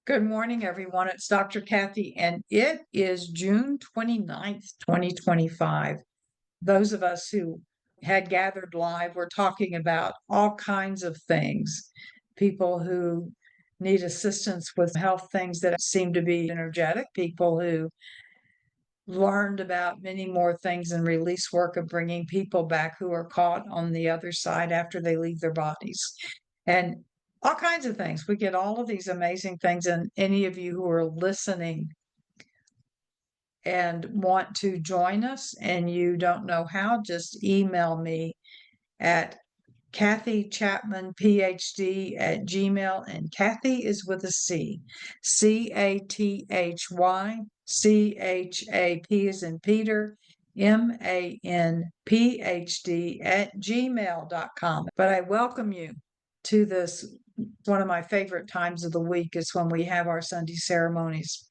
Good morning, everyone. It's Dr. Kathy, and it is June 29th, 2025. Those of us who had gathered live were talking about all kinds of things. People who need assistance with health things that seem to be energetic, people who learned about many more things and release work of bringing people back who are caught on the other side after they leave their bodies. And all kinds of things. We get all of these amazing things. And any of you who are listening and want to join us and you don't know how, just email me at Kathy Chapman, PhD at Gmail. And Kathy is with a C. CATHY, CHAP is in Peter, MANPHD at gmail.com. But I welcome you to this. One of my favorite times of the week is when we have our Sunday ceremonies.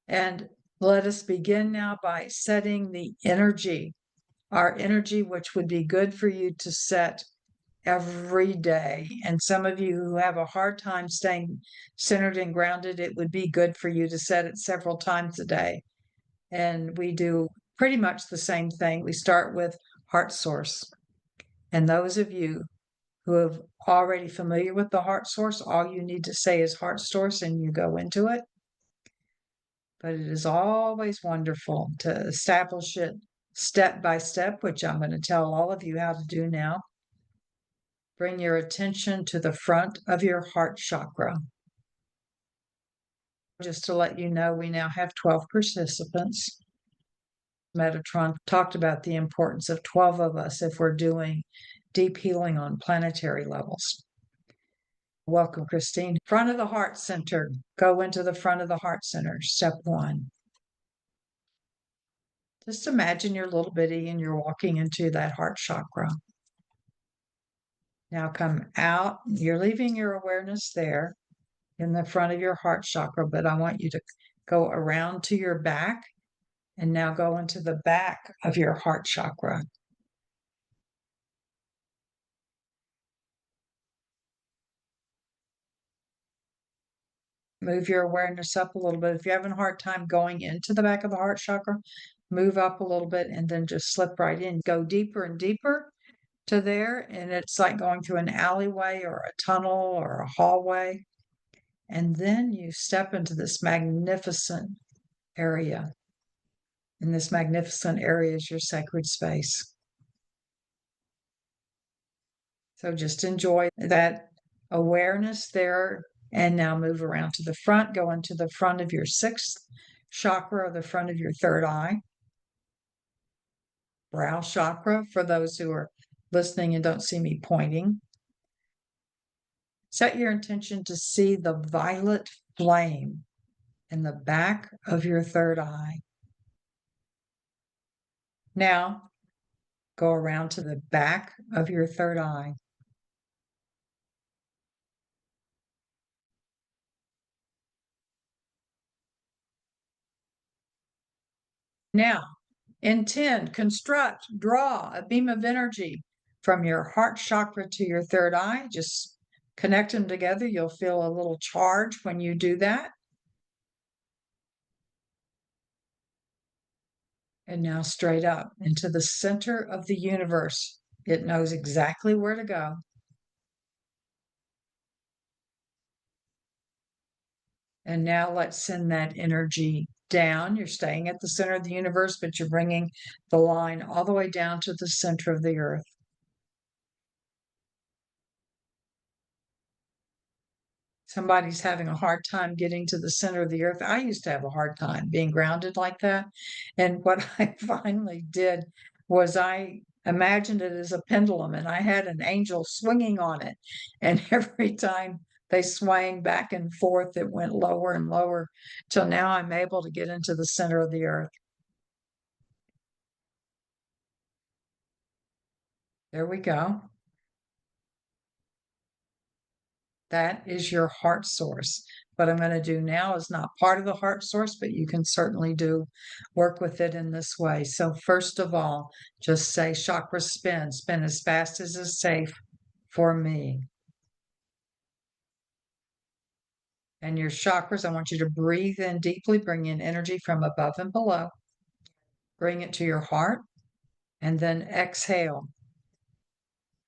And let us begin now by setting the energy, our energy, which would be good for you to set every day. And some of you who have a hard time staying centered and grounded, it would be good for you to set it several times a day. And we do pretty much the same thing. We start with heart source. And those of you who are already familiar with the heart source, all you need to say is heart source and you go into it. But it is always wonderful to establish it step by step, which I'm going to tell all of you how to do now. Bring your attention to the front of your heart chakra. Just to let you know, we now have 12 participants. Metatron talked about the importance of 12 of us if we're doing deep healing on planetary levels. Welcome, Christine. Front of the heart center. Go into the front of the heart center. Step 1. Just imagine you're little bitty and you're walking into that heart chakra. Now come out. You're leaving your awareness there in the front of your heart chakra, but I want you to go around to your back and now go into the back of your heart chakra. Move your awareness up a little bit. If you're having a hard time going into the back of the heart chakra, move up a little bit and then just slip right in. Go deeper and deeper to there, and it's like going through an alleyway or a tunnel or a hallway. And then you step into this magnificent area. And this magnificent area is your sacred space. So just enjoy that awareness there. And now move around to the front, go into the front of your 6th chakra, or the front of your 3rd eye. Brow chakra, for those who are listening and don't see me pointing. Set your intention to see the violet flame in the back of your 3rd eye. Now, go around to the back of your 3rd eye. Now, intend, construct, draw a beam of energy from your heart chakra to your 3rd eye. Just connect them together. You'll feel a little charge when you do that. And now straight up into the center of the universe. It knows exactly where to go. And now let's send that energy down. You're staying at the center of the universe, but you're bringing the line all the way down to the center of the earth. Somebody's having a hard time getting to the center of the earth. I used to have a hard time being grounded like that. And what I finally did was I imagined it as a pendulum and I had an angel swinging on it. And every time they swang back and forth, it went lower and lower till now I'm able to get into the center of the earth. There we go. That is your heart source. What I'm going to do now is not part of the heart source, but you can certainly do work with it in this way. So first of all, just say chakra spin, spin as fast as is safe for me. And your chakras, I want you to breathe in deeply, bring in energy from above and below. Bring it to your heart, and then exhale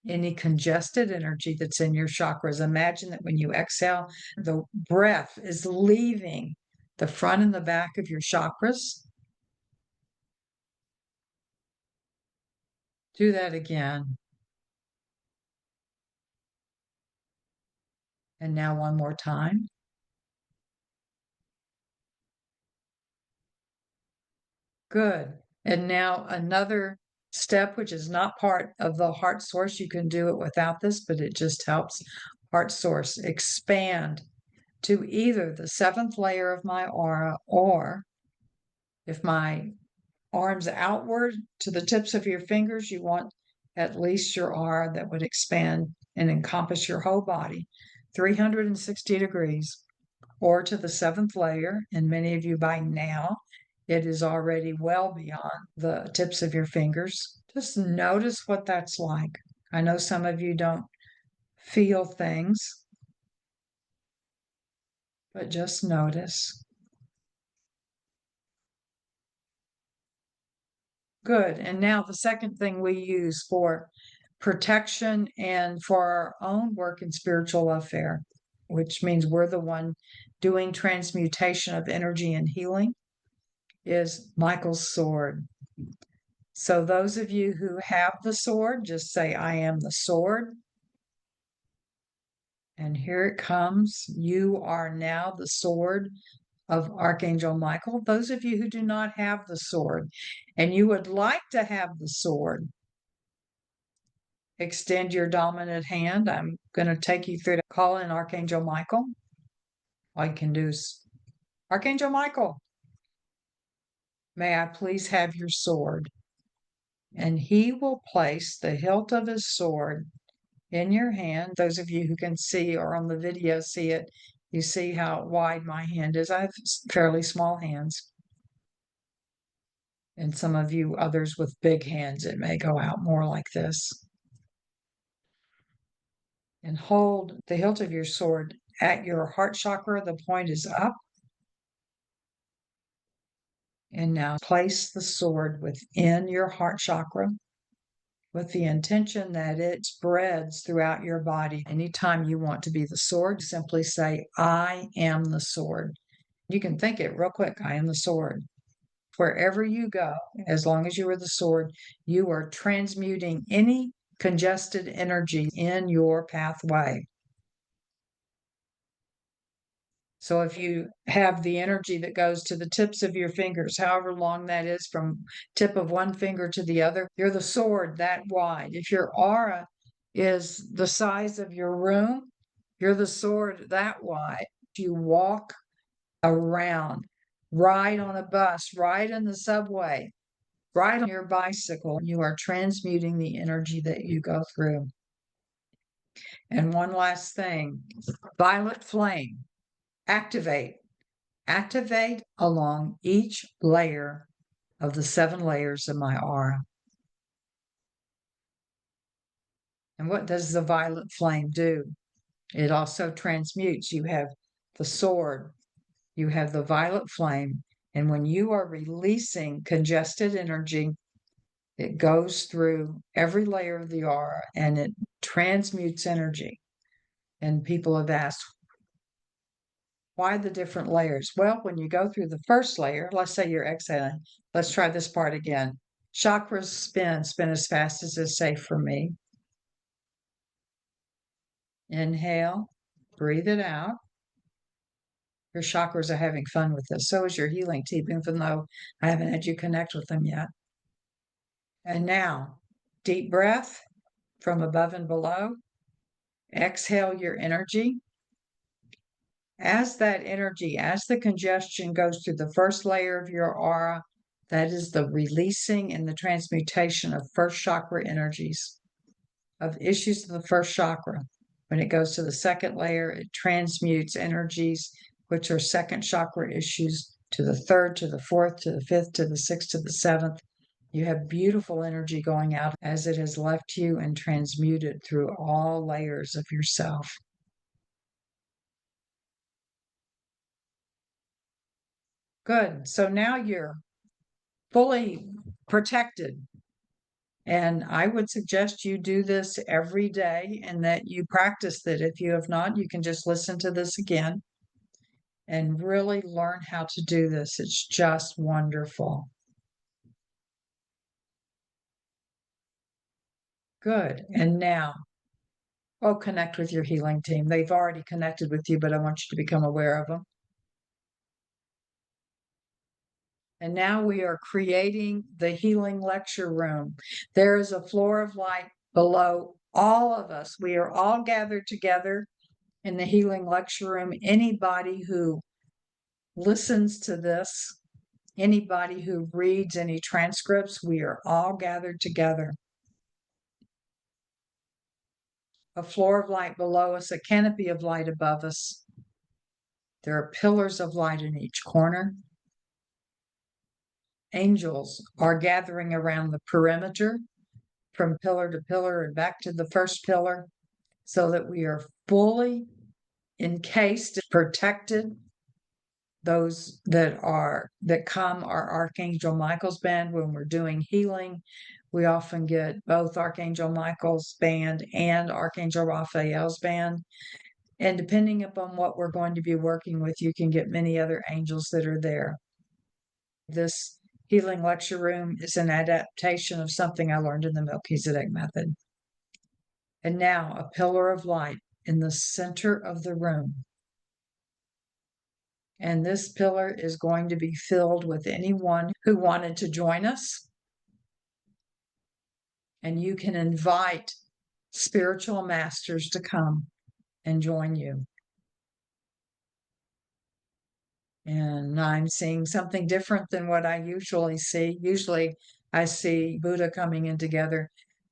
any congested energy that's in your chakras. Imagine that when you exhale, the breath is leaving the front and the back of your chakras. Do that again. And now one more time. Good. And now another step, which is not part of the heart source. You can do it without this, but it just helps. Heart source, expand to either the seventh layer of my aura, or if my arms outward to the tips of your fingers, you want at least your aura that would expand and encompass your whole body 360 degrees, or to the seventh layer. And many of you by now, it is already well beyond the tips of your fingers. Just notice what that's like. I know some of you don't feel things, but just notice. Good. And now the second thing we use for protection and for our own work in spiritual affair, which means we're the one doing transmutation of energy and healing, is Michael's sword. So those of you who have the sword, just say, I am the sword. And here it comes. You are now the sword of Archangel Michael. Those of you who do not have the sword and you would like to have the sword, extend your dominant hand. I'm going to take you through to call in Archangel Michael. All you can do is, Archangel Michael, may I please have your sword? And he will place the hilt of his sword in your hand. Those of you who can see or on the video see it, you see how wide my hand is. I have fairly small hands. And some of you others with big hands, it may go out more like this. And hold the hilt of your sword at your heart chakra. The point is up. And now place the sword within your heart chakra with the intention that it spreads throughout your body. Anytime you want to be the sword, simply say, I am the sword. You can think it real quick. I am the sword. Wherever you go, as long as you are the sword, you are transmuting any congested energy in your pathway. So if you have the energy that goes to the tips of your fingers, however long that is from tip of one finger to the other, you're the sword that wide. If your aura is the size of your room, you're the sword that wide. You walk around, ride on a bus, ride in the subway, ride on your bicycle, you are transmuting the energy that you go through. And one last thing, violet flame, activate along each layer of the 7 layers of my aura. And what does the violet flame do? It also transmutes. You have the sword, you have the violet flame, and when you are releasing congested energy, it goes through every layer of the aura and it transmutes energy. And people have asked, why the different layers? Well, when you go through the first layer, let's say you're exhaling. Let's try this part again. Chakras spin as fast as is safe for me. Inhale, breathe it out. Your chakras are having fun with this. So is your healing team, even though I haven't had you connect with them yet. And now, deep breath from above and below. Exhale your energy. As that energy, as the congestion goes through the first layer of your aura, that is the releasing and the transmutation of first chakra energies, of issues of the first chakra. When it goes to the second layer, it transmutes energies, which are second chakra issues, to the third, to the fourth, to the fifth, to the sixth, to the seventh. You have beautiful energy going out as it has left you and transmuted through all layers of yourself. Good. So now you're fully protected. And I would suggest you do this every day and that you practice it. If you have not, you can just listen to this again and really learn how to do this. It's just wonderful. Good. And now, connect with your healing team. They've already connected with you, but I want you to become aware of them. And now we are creating the healing lecture room. There is a floor of light below all of us. We are all gathered together in the healing lecture room. Anybody who listens to this, anybody who reads any transcripts, we are all gathered together. A floor of light below us, a canopy of light above us. There are pillars of light in each corner. Angels are gathering around the perimeter from pillar to pillar and back to the first pillar so that we are fully encased, protected. Those that come are Archangel Michael's band. When we're doing healing, we often get both Archangel Michael's band and Archangel Raphael's band. And depending upon what we're going to be working with, you can get many other angels that are there. This healing lecture room is an adaptation of something I learned in the Melchizedek method. And now a pillar of light in the center of the room. And this pillar is going to be filled with anyone who wanted to join us. And you can invite spiritual masters to come and join you. And I'm seeing something different than what I usually see. Usually I see Buddha coming in together.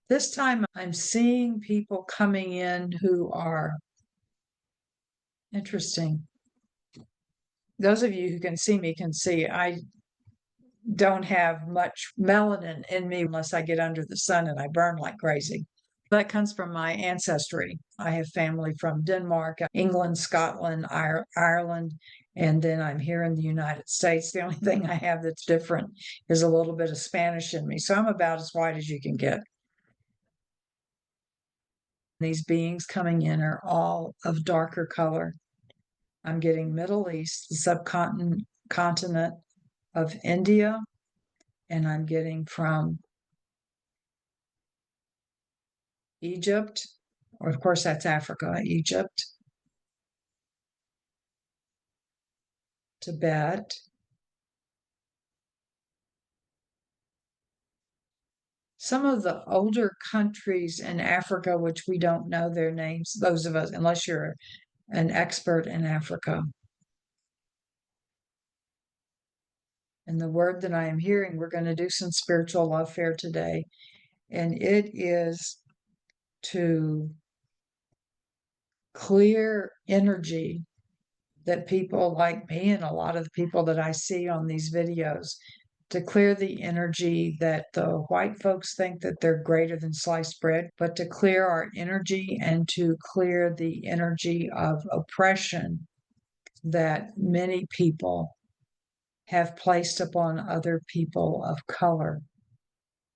This time I'm seeing people coming in who are interesting. Those of you who can see me can see I don't have much melanin in me unless I get under the sun and I burn like crazy. That comes from my ancestry. I have family from Denmark, England, Scotland, Ireland, and then I'm here in the United States. The only thing I have that's different is a little bit of Spanish in me. So I'm about as white as you can get. These beings coming in are all of darker color. I'm getting Middle East, the subcontinent of India, and I'm getting from Egypt, or of course that's Africa, Egypt, Tibet, some of the older countries in Africa, which we don't know their names, those of us, unless you're an expert in Africa. And the word that I am hearing, we're going to do some spiritual lovefare today, and it is to clear energy that people like me and a lot of the people that I see on these videos, to clear the energy that the white folks think that they're greater than sliced bread, but to clear our energy and to clear the energy of oppression that many people have placed upon other people of color.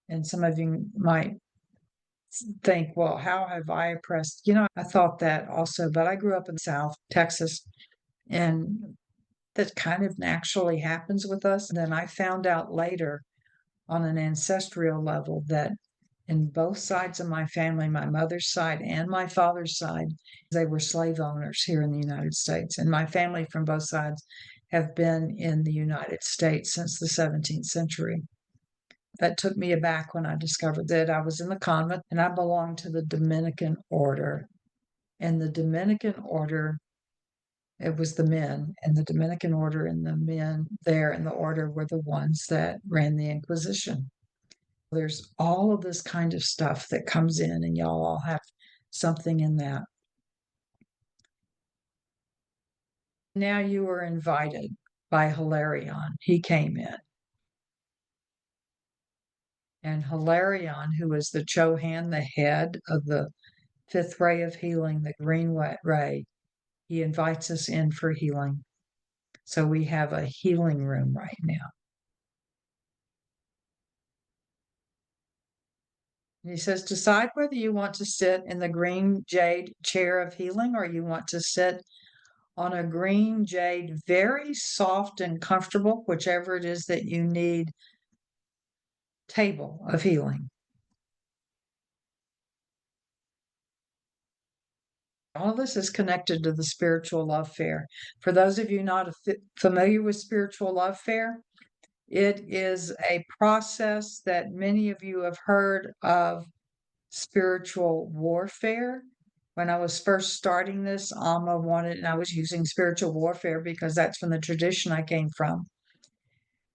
And some of you might think, well, how have I oppressed? I thought that also, but I grew up in South Texas, and that kind of naturally happens with us. And then I found out later on an ancestral level that in both sides of my family, my mother's side and my father's side, they were slave owners here in the United States. And my family from both sides have been in the United States since the 17th century. That took me aback when I discovered that I was in the convent and I belonged to the Dominican order. And the Dominican order, it was the men, and the Dominican order and the men there in the order were the ones that ran the Inquisition. There's all of this kind of stuff that comes in, and y'all all have something in that. Now you were invited by Hilarion. He came in. And Hilarion, who is the Chohan, the head of the fifth ray of healing, the green wet ray, he invites us in for healing. So we have a healing room right now. And he says, decide whether you want to sit in the green jade chair of healing or you want to sit on a green jade, very soft and comfortable, whichever it is that you need, table of healing. All of this is connected to the Spiritual Love Fair. For those of you not familiar with Spiritual Love Fair, it is a process that many of you have heard of spiritual warfare. When I was first starting this, Amma wanted, and I was using spiritual warfare because that's from the tradition I came from.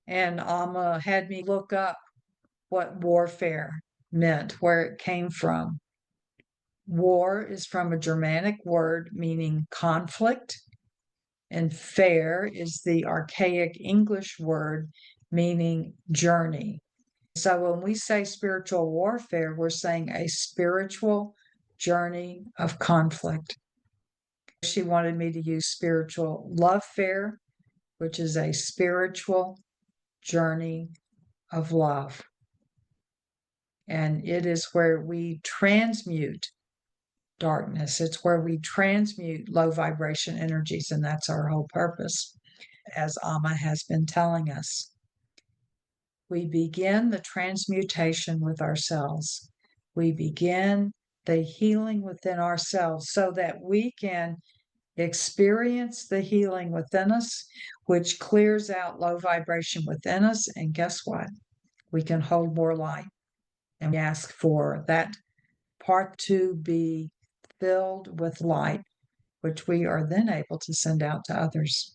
And Amma had me look up what warfare meant, where it came from. War is from a Germanic word meaning conflict, and fair is the archaic English word meaning journey. So when we say spiritual warfare, we're saying a spiritual journey of conflict. She wanted me to use spiritual lovefare, which is a spiritual journey of love. And it is where we transmute darkness. It's where we transmute low vibration energies, and that's our whole purpose, as Amma has been telling us. We begin the transmutation with ourselves. We begin the healing within ourselves so that we can experience the healing within us, which clears out low vibration within us. And guess what? We can hold more light. And we ask for that part to be filled with light, which we are then able to send out to others.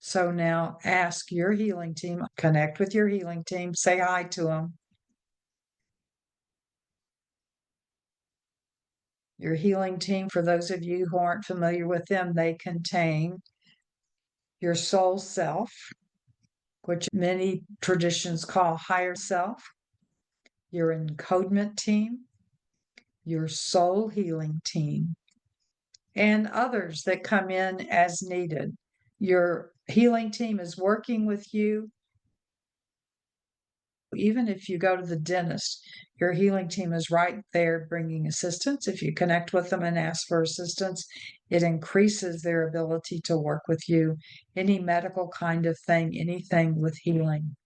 So now ask your healing team, connect with your healing team, say hi to them. Your healing team, for those of you who aren't familiar with them, they contain your soul self, which many traditions call higher self, your encodement team, your soul healing team, and others that come in as needed. Your healing team is working with you. Even if you go to the dentist, your healing team is right there bringing assistance. If you connect with them and ask for assistance, it increases their ability to work with you. Any medical kind of thing, anything with healing.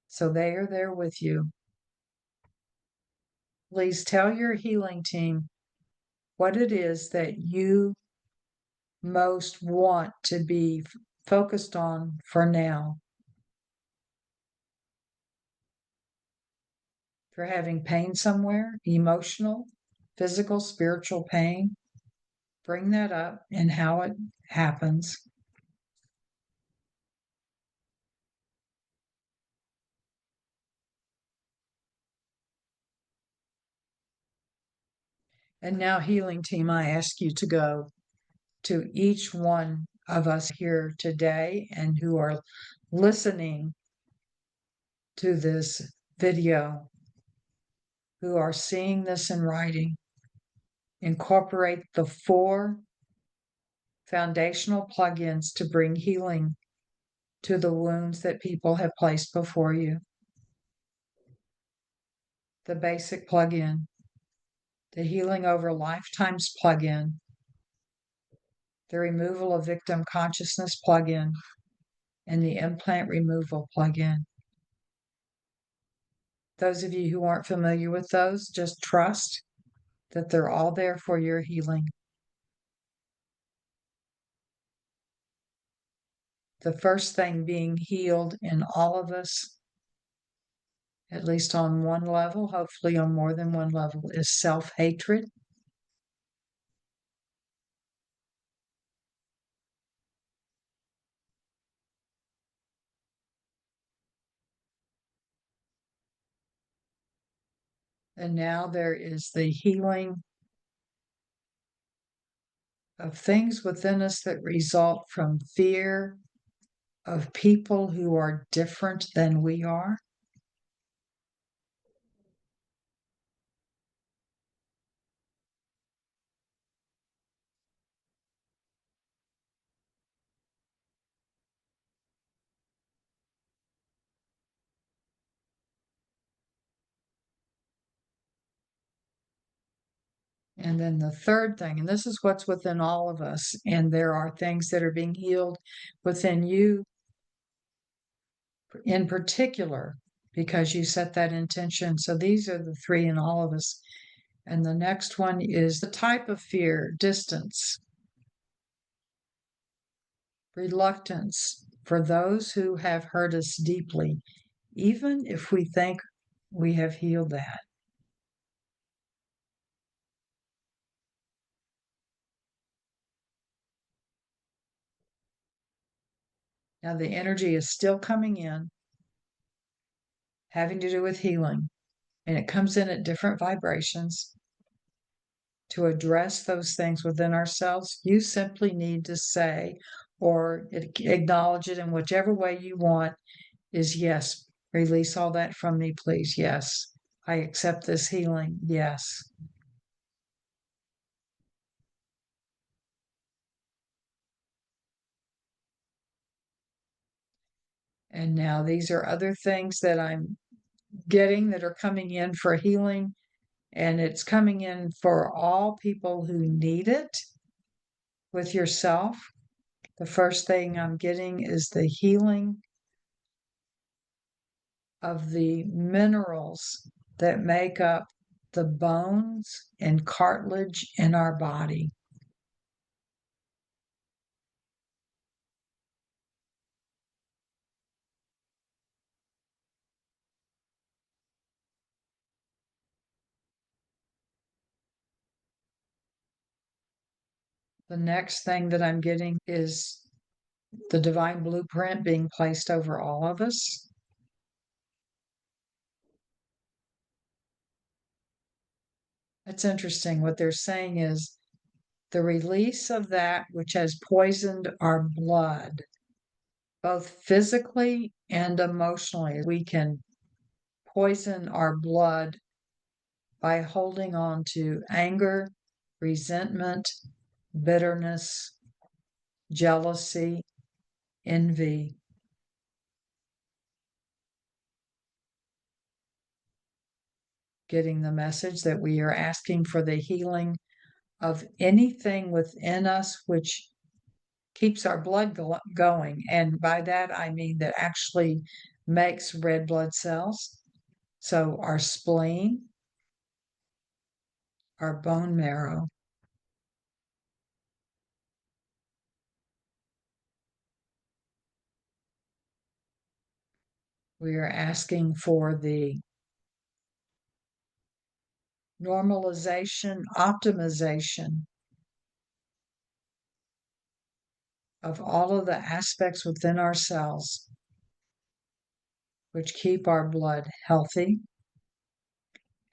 So they are there with you. Please tell your healing team what it is that you most want to be focused on for now. If you're having pain somewhere, emotional, physical, spiritual pain, bring that up and how it happens. And now, healing team, I ask you to go to each one of us here today and who are listening to this video, who are seeing this in writing. Incorporate the 4 foundational plugins to bring healing to the wounds that people have placed before you. The basic plugin, the healing over lifetimes plugin, the removal of victim consciousness plugin, and the implant removal plugin. Those of you who aren't familiar with those, just trust that they're all there for your healing. The first thing being healed in all of us, at least on one level, hopefully on more than one level, is self-hatred. And now there is the healing of things within us that result from fear of people who are different than we are. And then the third thing, and this is what's within all of us, and there are things that are being healed within you in particular because you set that intention. So these are the three in all of us. And the next one is the type of fear, distance, reluctance for those who have hurt us deeply, even if we think we have healed that. Now, the energy is still coming in, having to do with healing, and it comes in at different vibrations. To address those things within ourselves, you simply need to say or acknowledge it in whichever way you want is yes, release all that from me, please. Yes, I accept this healing. Yes. And now these are other things that I'm getting that are coming in for healing. And it's coming in for all people who need it with yourself. The first thing I'm getting is the healing of the minerals that make up the bones and cartilage in our body. The next thing that I'm getting is the divine blueprint being placed over all of us. It's interesting. What they're saying is the release of that which has poisoned our blood, both physically and emotionally. We can poison our blood by holding on to anger, resentment, bitterness, jealousy, envy. Getting the message that we are asking for the healing of anything within us which keeps our blood going. And by that, I mean that actually makes red blood cells. So our spleen, our bone marrow. We are asking for the normalization, optimization of all of the aspects within ourselves which keep our blood healthy.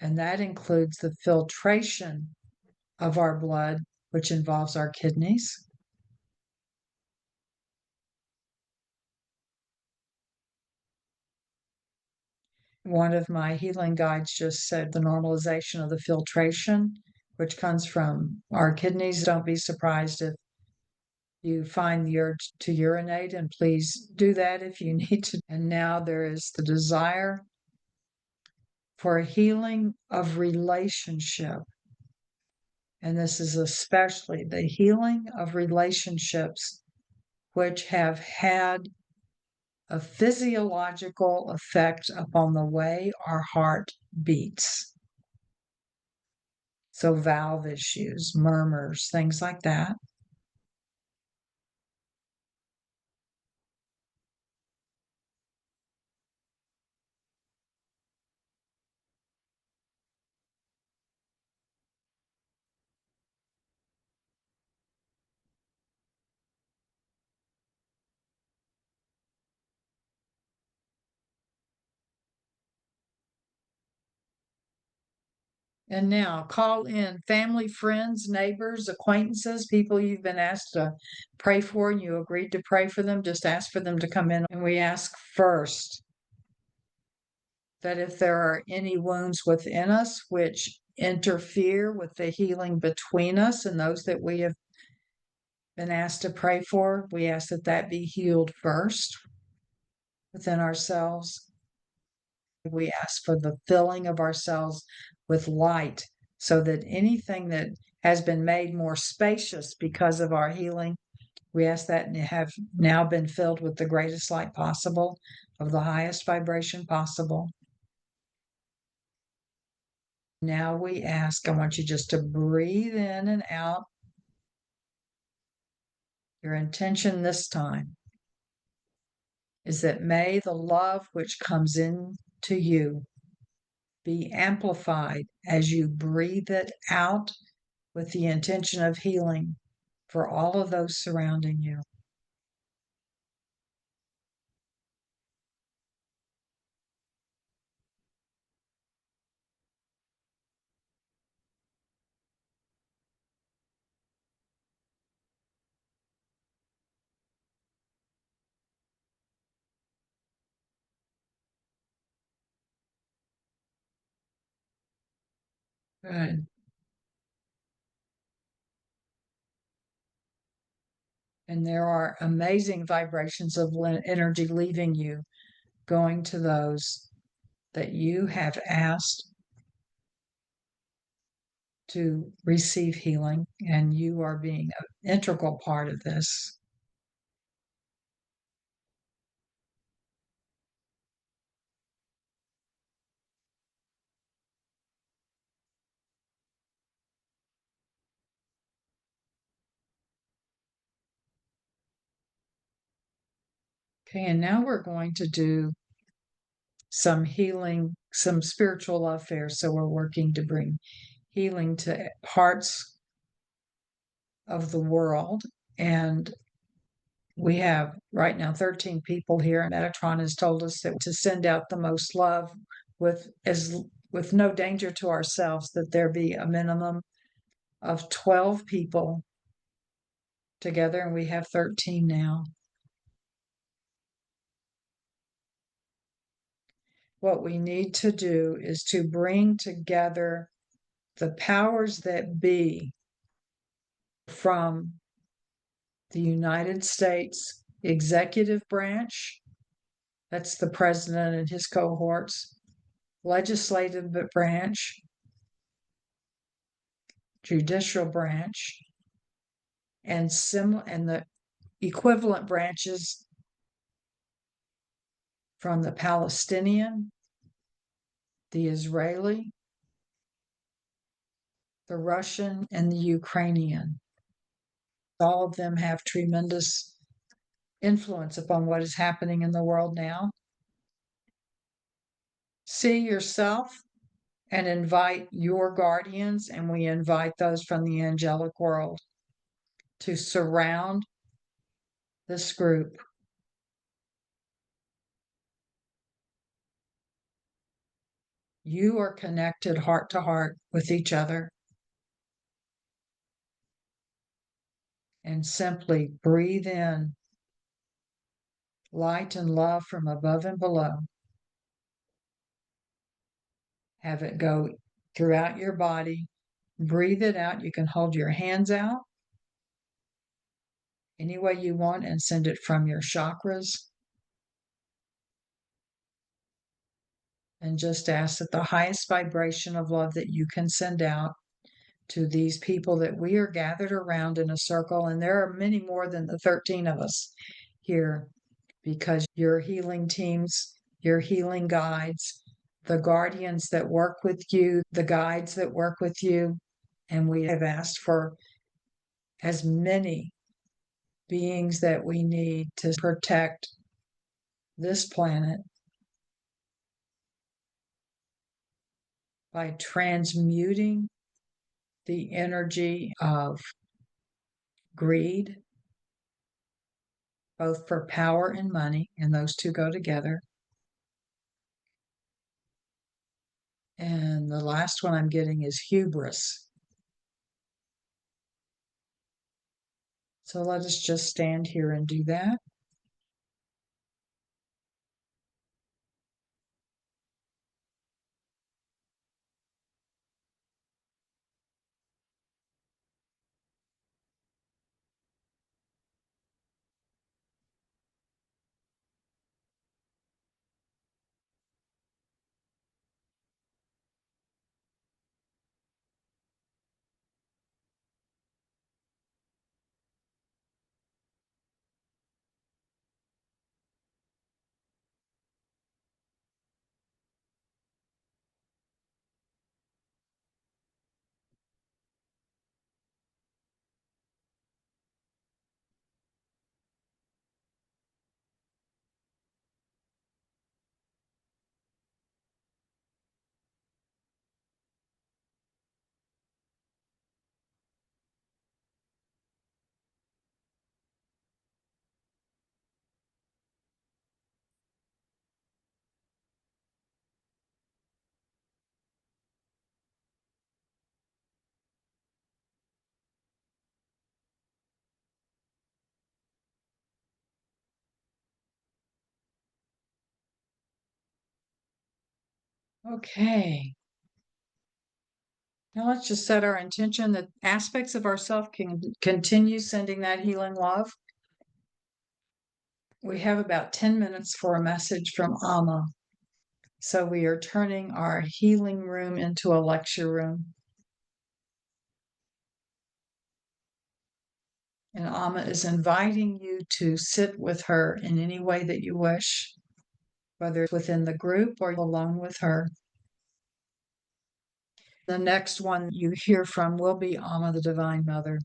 And that includes the filtration of our blood, which involves our kidneys. One of my healing guides just said the normalization of the filtration, which comes from our kidneys. Don't be surprised if you find the urge to urinate, and please do that if you need to. And now there is the desire for a healing of relationship. And this is especially the healing of relationships which have had a physiological effect upon the way our heart beats. So, valve issues, murmurs, things like that. And now call in family, friends, neighbors, acquaintances, people you've been asked to pray for and you agreed to pray for them. Just ask for them to come in. And we ask first that if there are any wounds within us which interfere with the healing between us and those that we have been asked to pray for, we ask that that be healed first within ourselves. We ask for the filling of ourselves with light, so that anything that has been made more spacious because of our healing, we ask that and have now been filled with the greatest light possible, of the highest vibration possible. Now we ask, I want you just to breathe in and out. Your intention this time is that may the love which comes in to you be amplified as you breathe it out with the intention of healing for all of those surrounding you. Good. And there are amazing vibrations of energy leaving you, going to those that you have asked to receive healing, and you are being an integral part of this. Okay, and now we're going to do some healing, some spiritual lovefare. So we're working to bring healing to parts of the world. And we have right now 13 people here, and Metatron has told us that to send out the most love with no danger to ourselves, that there be a minimum of 12 people together, and we have 13 now. What we need to do is to bring together the powers that be from the United States executive branch, that's the president and his cohorts, legislative branch, judicial branch, and the equivalent branches from the Palestinian, the Israeli, the Russian, and the Ukrainian. All of them have tremendous influence upon what is happening in the world now. See yourself and invite your guardians, and we invite those from the angelic world to surround this group. You are connected heart to heart with each other. And simply breathe in light and love from above and below. Have it go throughout your body. Breathe it out. You can hold your hands out any way you want and send it from your chakras. And just ask that the highest vibration of love that you can send out to these people that we are gathered around in a circle. And there are many more than the 13 of us here, because your healing teams, your healing guides, the guardians that work with you, the guides that work with you. And we have asked for as many beings that we need to protect this planet by transmuting the energy of greed, both for power and money, and those two go together. And the last one I'm getting is hubris. So let us just stand here and do that. Okay. Now let's just set our intention that aspects of ourself can continue sending that healing love. We have about 10 minutes for a message from Amma. So we are turning our healing room into a lecture room. And Amma is inviting you to sit with her in any way that you wish, whether it's within the group or alone with her. The next one you hear from will be Amma, the Divine Mother.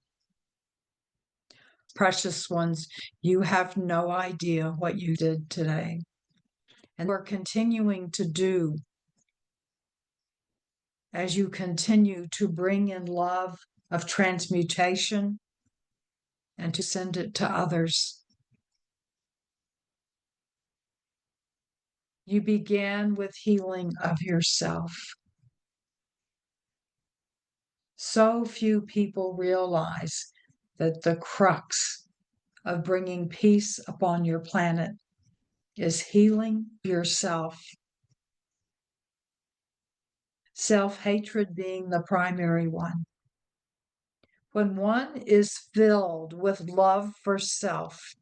Precious ones, you have no idea what you did today and are continuing to do as you continue to bring in love of transmutation and to send it to others. You began with healing of yourself. So few people realize that the crux of bringing peace upon your planet is healing yourself. Self-hatred being the primary one. When one is filled with love for self,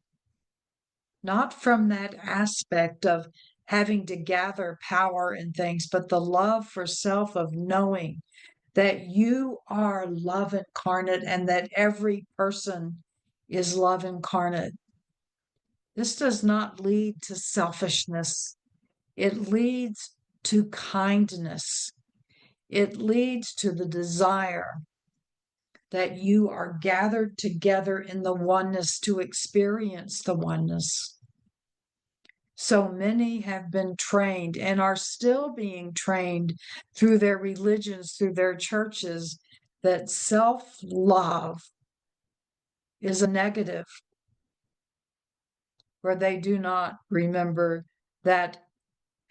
not from that aspect of having to gather power and things, but the love for self of knowing that you are love incarnate and that every person is love incarnate. This does not lead to selfishness. It leads to kindness. It leads to the desire that you are gathered together in the oneness to experience the oneness. So many have been trained and are still being trained through their religions, through their churches, that self-love is a negative, where they do not remember that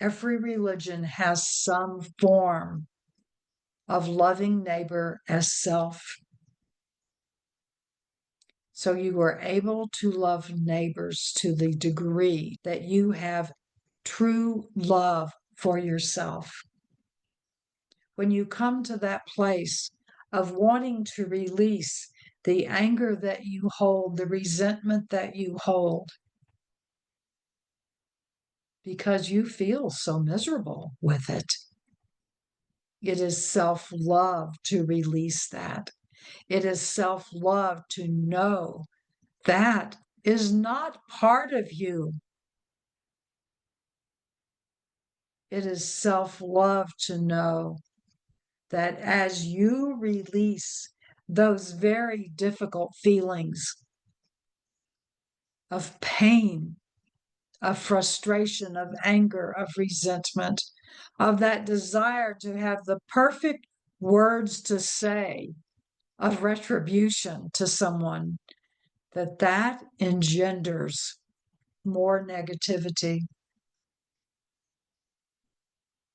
every religion has some form of loving neighbor as self. So you are able to love neighbors to the degree that you have true love for yourself. When you come to that place of wanting to release the anger that you hold, the resentment that you hold, because you feel so miserable with it, it is self-love to release that. It is self-love to know that is not part of you. It is self-love to know that as you release those very difficult feelings of pain, of frustration, of anger, of resentment, of that desire to have the perfect words to say, of retribution to someone, that engenders more negativity.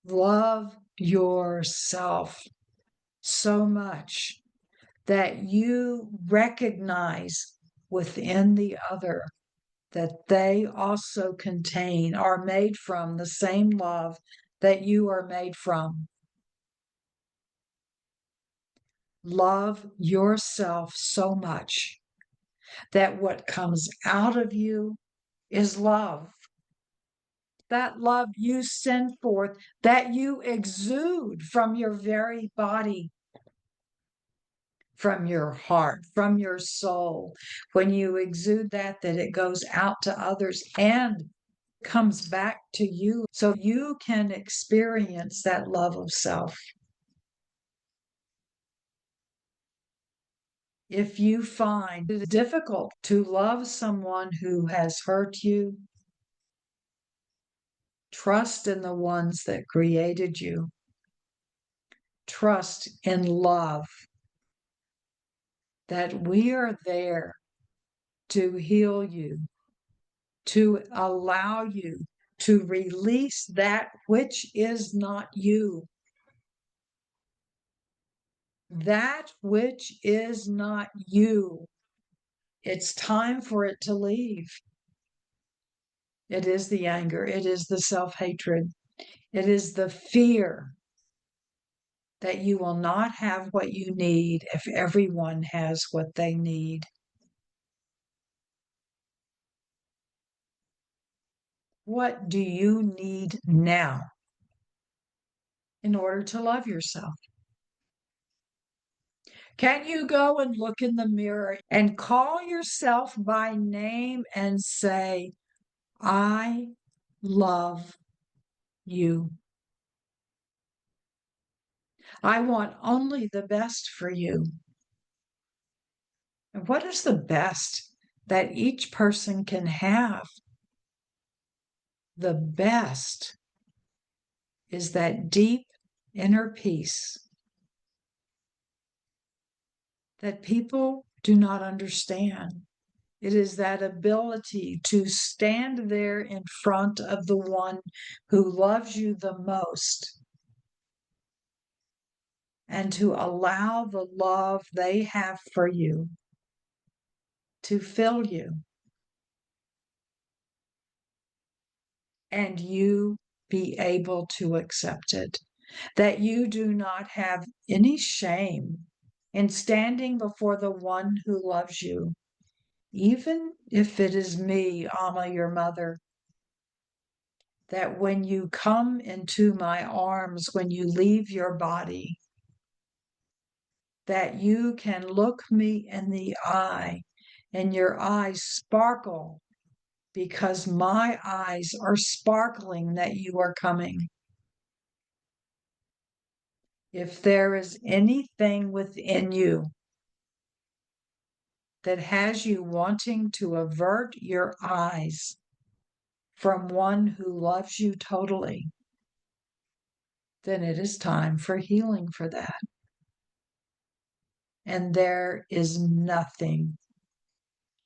Love yourself so much that you recognize within the other that they also contain, are made from the same love that you are made from. Love yourself so much that what comes out of you is love. That love you send forth, that you exude from your very body, from your heart, from your soul. When you exude that it goes out to others and comes back to you so you can experience that love of self. If you find it difficult to love someone who has hurt you, trust in the ones that created you. Trust in love, that we are there to heal you, to allow you to release that which is not you. That which is not you. It's time for it to leave. It is the anger. It is the self-hatred. It is the fear that you will not have what you need if everyone has what they need. What do you need now in order to love yourself? Can you go and look in the mirror and call yourself by name and say, I love you. I want only the best for you. And what is the best that each person can have? The best is that deep inner peace that people do not understand. It is that ability to stand there in front of the one who loves you the most and to allow the love they have for you to fill you, and you be able to accept it. That you do not have any shame in standing before the one who loves you, even if it is me, Amma, your mother. That when you come into my arms, when you leave your body, that you can look me in the eye and your eyes sparkle because my eyes are sparkling that you are coming. If there is anything within you that has you wanting to avert your eyes from one who loves you totally, then it is time for healing for that. And there is nothing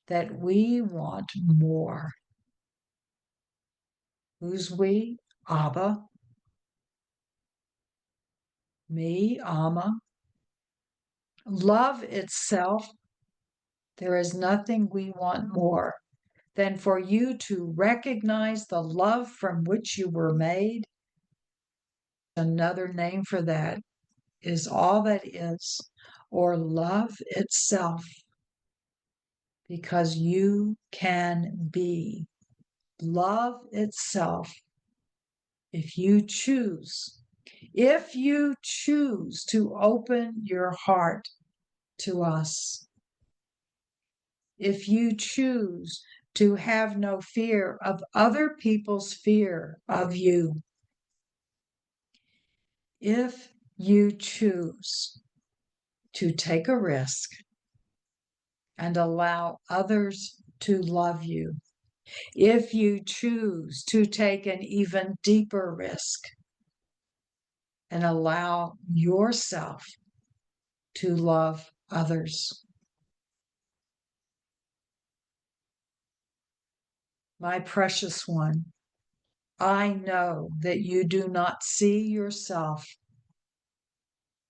that we want more. Who's we? Abba, me, Amma. Love itself. There is nothing we want more than for you to recognize the love from which you were made. Another name for that is all that is, or love itself, because you can be love itself if you choose. If you choose to open your heart to us, if you choose to have no fear of other people's fear of you, if you choose to take a risk and allow others to love you, if you choose to take an even deeper risk and allow yourself to love others. My precious one, I know that you do not see yourself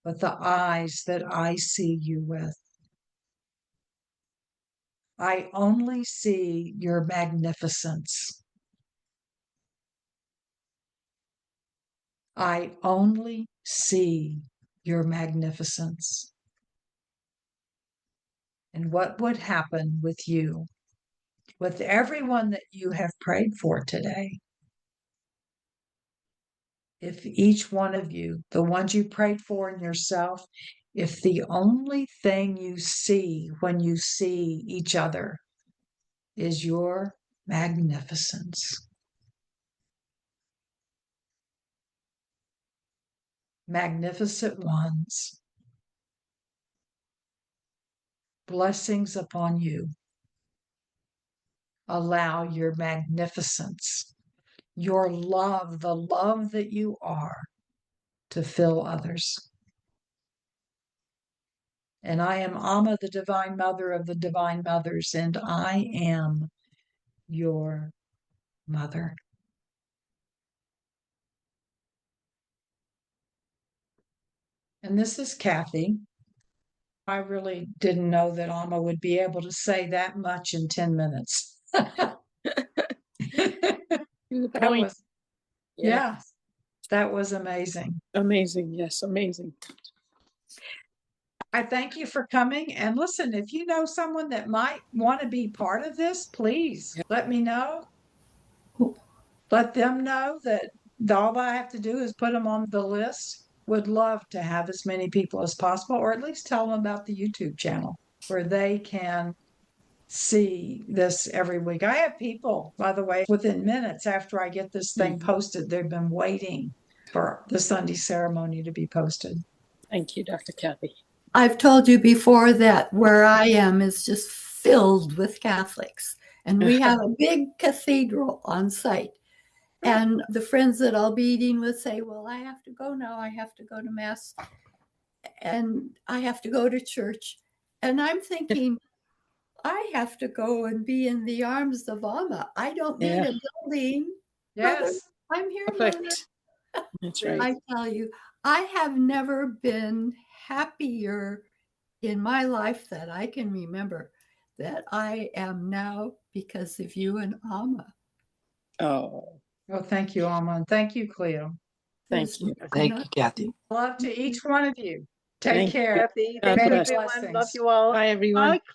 with the eyes that I see you with. I only see your magnificence. I only see your magnificence. And what would happen with you, with everyone that you have prayed for today, if each one of you, the ones you prayed for in yourself, if the only thing you see when you see each other is your magnificence. Magnificent ones, blessings upon you. Allow your magnificence, your love, the love that you are, to fill others. And I am Amma, the Divine Mother of the Divine Mothers, and I am your mother. And this is Kathy. I really didn't know that Amma would be able to say that much in 10 minutes. To the That point. was, yeah. That was amazing. Amazing. Yes, amazing. I thank you for coming. And listen, if you know someone that might want to be part of this, please let me know. Let them know that all I have to do is put them on the list. Would love to have as many people as possible, or at least tell them about the YouTube channel where they can see this every week. I have people, by the way, within minutes after I get this thing posted, they've been waiting for the Sunday ceremony to be posted. Thank you, Dr. Kathy. I've told you before that where I am is just filled with Catholics, and we have a big cathedral on site. And the friends that I'll be eating with say, well, I have to go now. I have to go to Mass and I have to go to church. And I'm thinking, I have to go and be in the arms of Amma. I don't need a building. Yes. Mother, I'm here, Perfect. Mother. That's right. I tell you, I have never been happier in my life that I can remember that I am now because of you and Amma. Oh, Well, thank you, Alma, and thank you, Cleo. thank you. Thank you, Kathy. Love to each one of you. Take Thank you. care. Kathy, God thank you, bless. everyone. Love Blessings. you all. Bye, everyone. Bye, Cleo.